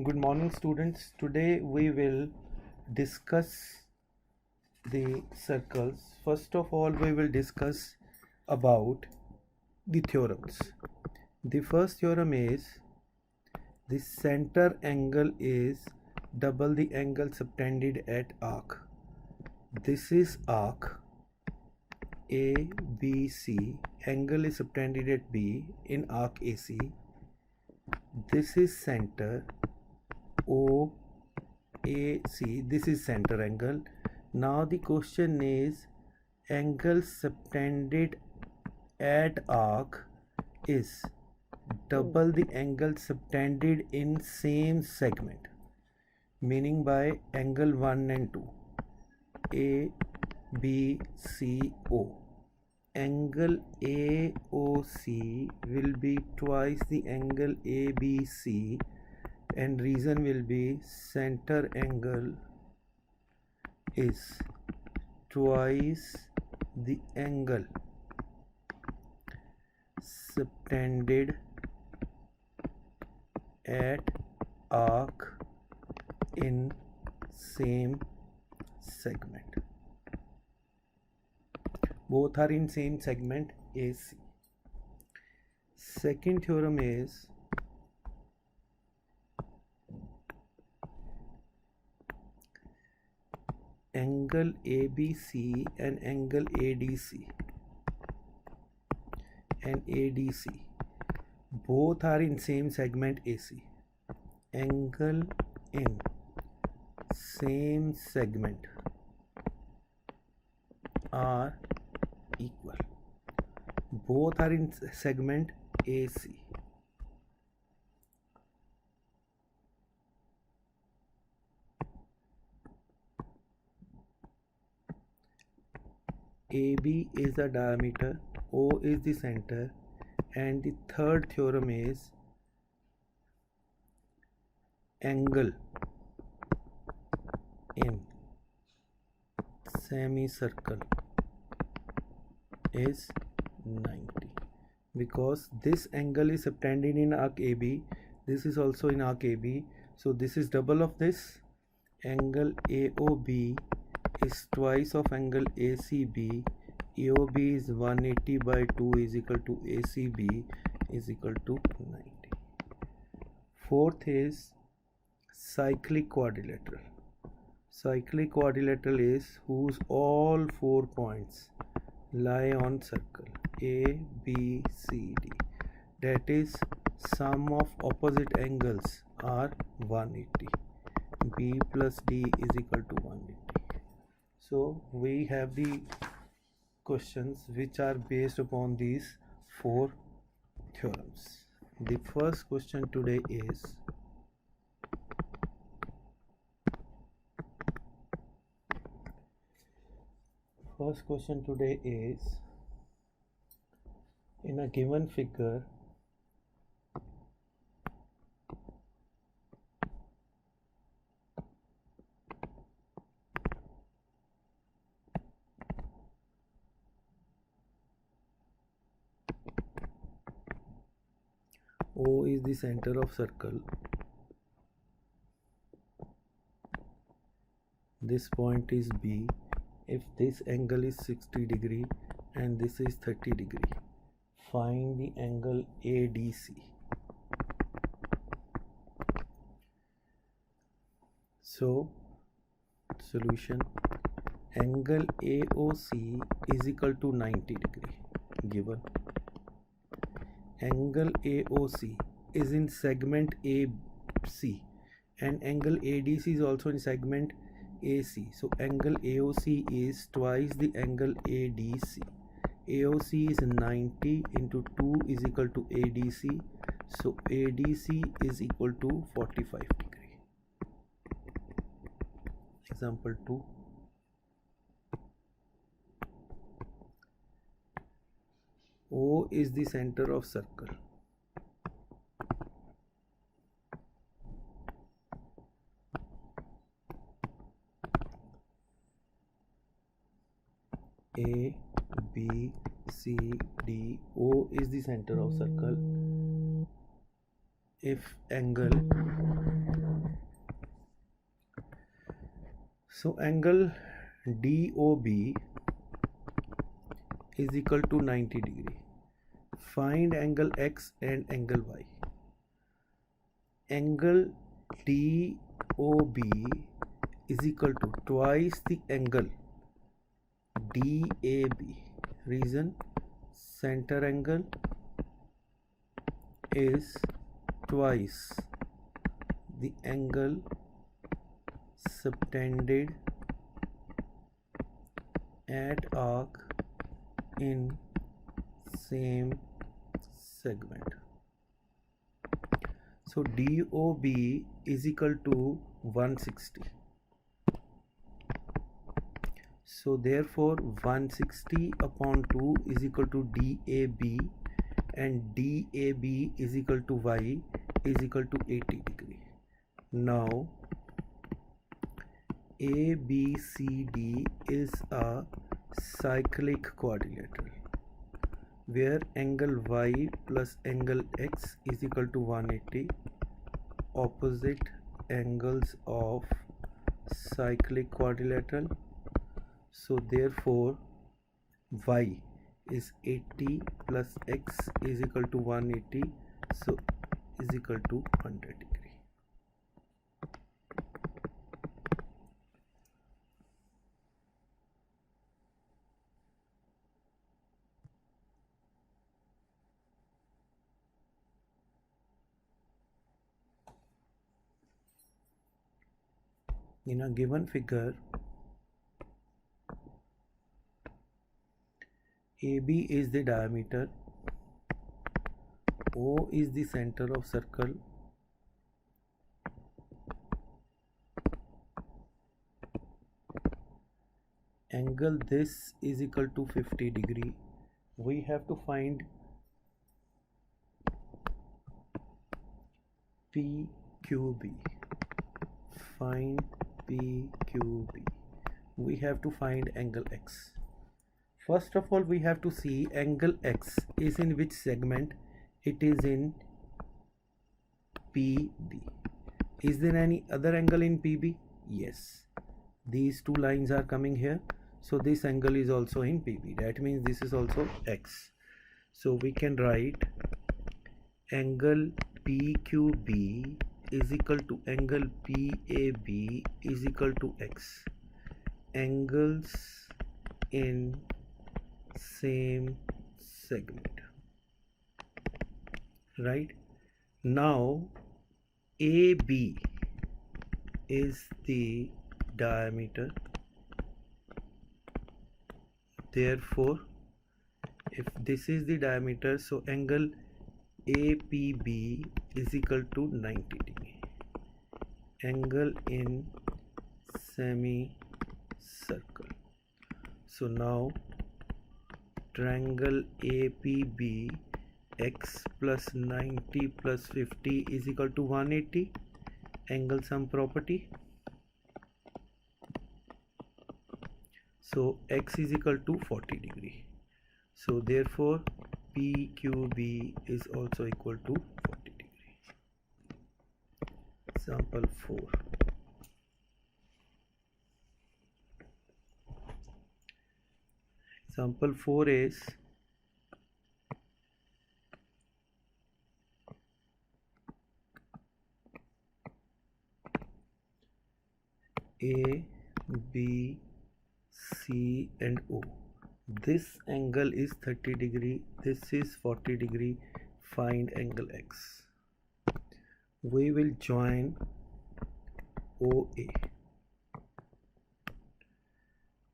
Good morning, students. Today we will discuss the circles. First of all, we will discuss about the theorems. The first theorem is the center angle is double the angle subtended at arc. This is arc ABC. Angle is subtended at B in arc AC. This is center OAC. This is center angle. Now the question is angle subtended at arc is double the angle subtended in same segment, meaning by angle 1 and 2 ABCO. Angle AOC will be twice the angle ABC, and reason will be center angle is twice the angle subtended at arc in same segment. Both are in same segment AC. Second theorem is angle ABC and angle ADC both are in same segment AC. Angle in same segment are equal. Both are in segment AC. AB is the diameter, O is the center, and the third theorem is angle in semicircle is 90, because this angle is subtended in arc AB, this is also in arc AB, so this is double of this. Angle AOB is twice of angle ACB. AOB is 180 by 2 is equal to ACB is equal to 90. Fourth is cyclic quadrilateral. Cyclic quadrilateral is whose all 4 points lie on circle A, B, C, D. That is sum of opposite angles are 180. B plus D is equal to 180. So we have the questions which are based upon these 4 theorems. The first question today is in a given figure O is the center of circle. This point is B. If this angle is 60 degree and this is 30 degree, find the angle ADC. So solution, angle AOC is equal to 90 degree given. Angle AOC is in segment AC and angle ADC is also in segment AC. So angle AOC is twice the angle ADC. AOC is 90 into 2 is equal to ADC. So ADC is equal to 45 degree. Example 2. O is the center of circle. A, B, C, D. O is the center of circle. If angle So angle DOB is equal to 90 degree. Find angle X and angle Y. Angle DOB is equal to twice the angle DAB. Reason, center angle is twice the angle subtended at arc in same segment. So DOB is equal to 160. So therefore 160 upon 2 is equal to DAB, and DAB is equal to Y is equal to 80 degree. Now ABCD is a cyclic quadrilateral where angle Y plus angle X is equal to 180, opposite angles of cyclic quadrilateral. So therefore Y is 80 plus X is equal to 180, so is equal to 100 degree. In a given figure, AB is the diameter, O is the center of circle, angle this is equal to 50 degree. We have to find PQB. Find PQB. We have to find angle X. First of all, we have to see angle X is in which segment. It is in PB. Is there any other angle in PB? Yes. These two lines are coming here. So this angle is also in PB. That means this is also X. So we can write angle PQB is equal to angle PAB is equal to X. Angles in same segment. Right? Now AB is the diameter. Therefore, if this is the diameter, so angle APB is equal to 90 degree. Angle in semicircle. So now triangle APB, X plus 90 plus 50 is equal to 180. Angle sum property. So X is equal to 40 degree. So therefore PQB is also equal to 40 degree. Example 4. Example 4 is A, B, C and O. This angle is 30 degree, this is 40 degree. Find angle X. We will join OA.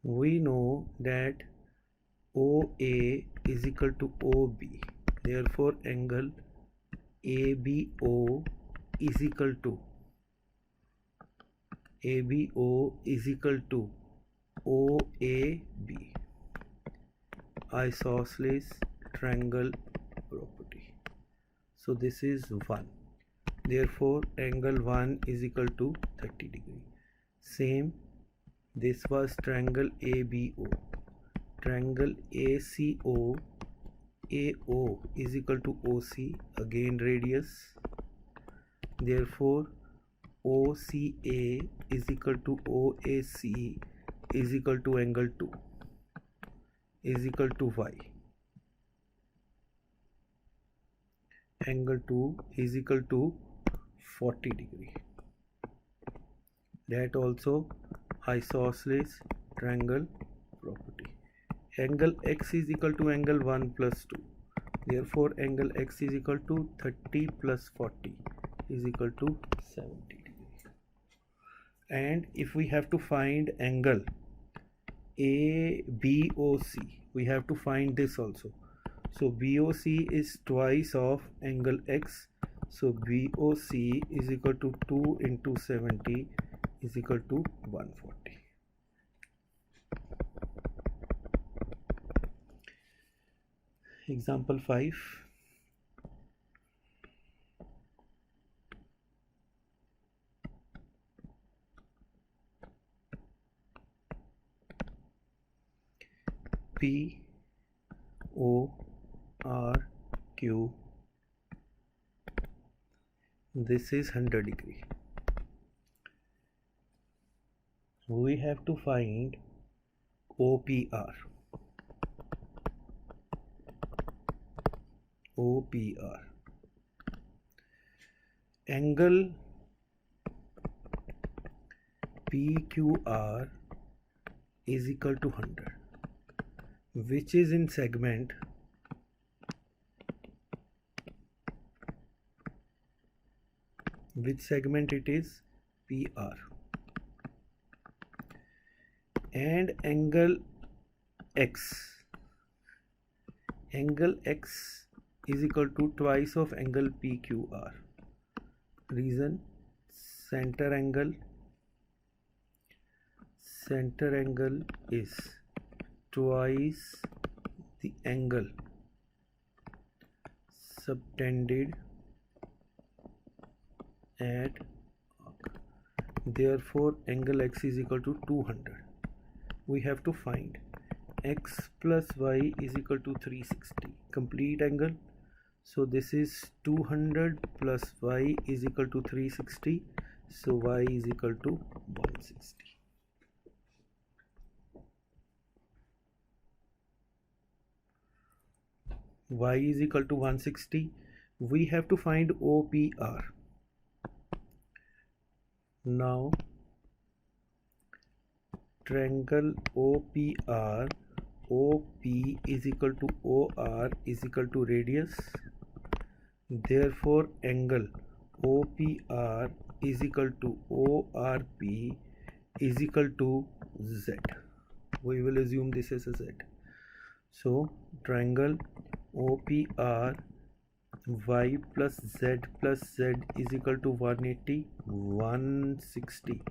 We know that OA is equal to OB. Therefore angle ABO is equal to OAB. Isosceles triangle property. So this is 1. Therefore angle 1 is equal to 30 degree. Same, this was triangle ABO. Triangle ACO, AO is equal to OC, again radius. Therefore OCA is equal to OAC is equal to angle 2 is equal to Y. Angle 2 is equal to 40 degree. That also isosceles triangle property. Angle X is equal to angle 1 plus 2. Therefore, angle X is equal to 30 plus 40 is equal to 70 degree. And if we have to find angle ABOC, we have to find this also. So BOC is twice of angle X. So BOC is equal to 2 into 70 is equal to 140. Example 5. P O R Q. This is 100 degree. We have to find OPR. OPR. Angle PQR is equal to 100, which is in segment which segment it is? PR. And angle X is equal to twice of angle PQR. Reason: center angle is twice the angle subtended at arc. Therefore, angle X is equal to 200. We have to find X plus Y is equal to 360. Complete angle. So this is 200 plus Y is equal to 360. So Y is equal to 160. Y is equal to 160. We have to find OPR. Now triangle OPR, OP is equal to OR is equal to radius. Therefore, angle OPR is equal to ORP is equal to Z. We will assume this is a Z. So triangle OPR, Y plus Z is equal to 180, 160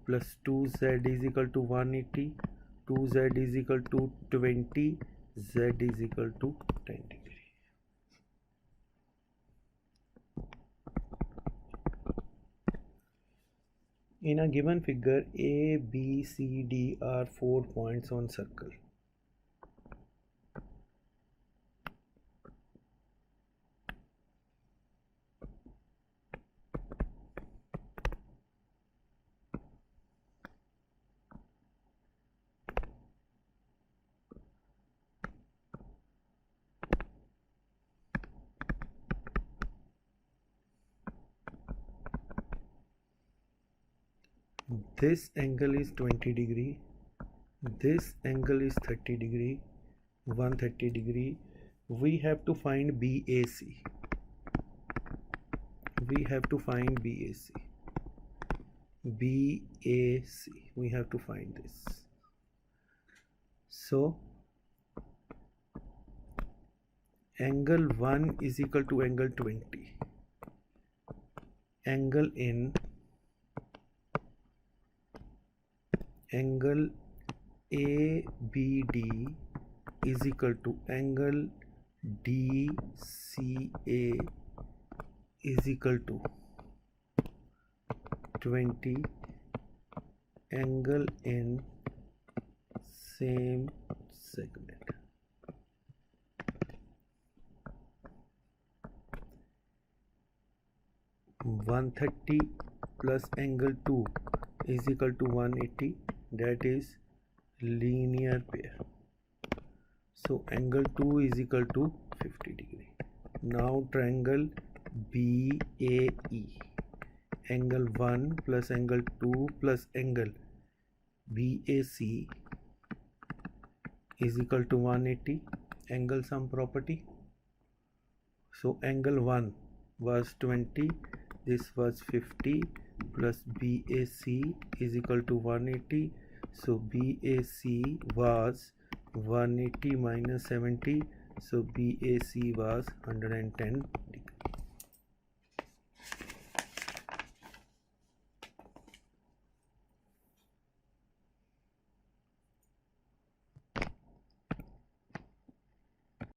plus 2Z is equal to 180, 2Z is equal to 20, Z is equal to 10 degree. In a given figure, A, B, C, D are 4 points on circle. This angle is 20 degree, this angle is 30 degree, 130 degree. We have to find BAC. We have to find BAC. BAC. We have to find this. So angle 1 is equal to angle 20. Angle in angle ABD is equal to angle DCA is equal to 20. Angle in same segment. (130) plus angle 2 is equal to 180, that is linear pair. So angle 2 is equal to 50 degree. Now triangle BAE, angle 1 plus angle 2 plus angle BAC is equal to 180, angle sum property. So angle 1 was 20, this was 50, plus BAC is equal to 180. So BAC was 180 minus 70, so BAC was 110 degree.